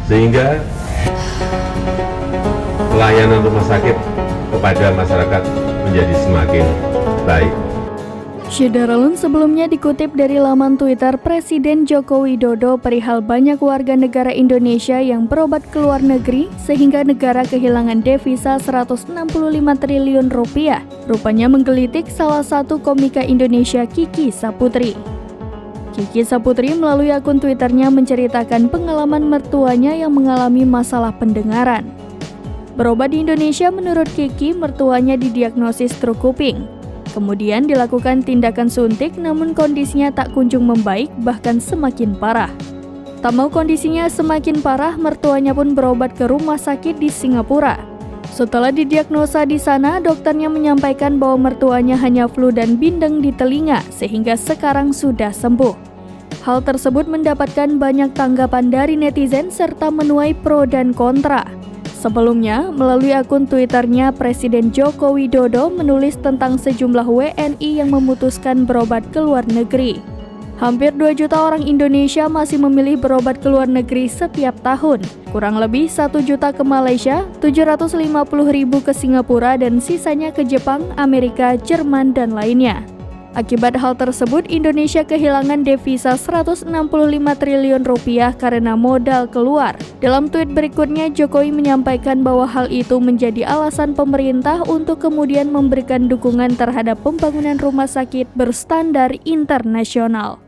sehingga pelayanan rumah sakit kepada masyarakat menjadi semakin baik. Syederalun sebelumnya dikutip dari laman Twitter Presiden Joko Widodo perihal banyak warga negara Indonesia yang berobat ke luar negeri sehingga negara kehilangan devisa 165 triliun rupiah. Rupanya menggelitik salah satu komika Indonesia Kiki Saputri. Kiki Saputri melalui akun Twitternya menceritakan pengalaman mertuanya yang mengalami masalah pendengaran. Berobat di Indonesia, menurut Kiki, mertuanya didiagnosis stroke kuping. Kemudian dilakukan tindakan suntik, namun kondisinya tak kunjung membaik, bahkan semakin parah. Tak mau kondisinya semakin parah, mertuanya pun berobat ke rumah sakit di Singapura. Setelah didiagnosa di sana, dokternya menyampaikan bahwa mertuanya hanya flu dan bindeng di telinga, sehingga sekarang sudah sembuh. Hal tersebut mendapatkan banyak tanggapan dari netizen serta menuai pro dan kontra. Sebelumnya, melalui akun Twitternya, Presiden Joko Widodo menulis tentang sejumlah WNI yang memutuskan berobat ke luar negeri. Hampir 2 juta orang Indonesia masih memilih berobat ke luar negeri setiap tahun. Kurang lebih 1 juta ke Malaysia, 750.000 ke Singapura, dan sisanya ke Jepang, Amerika, Jerman, dan lainnya. Akibat hal tersebut, Indonesia kehilangan devisa 165 triliun rupiah karena modal keluar. Dalam tweet berikutnya, Jokowi menyampaikan bahwa hal itu menjadi alasan pemerintah untuk kemudian memberikan dukungan terhadap pembangunan rumah sakit berstandar internasional.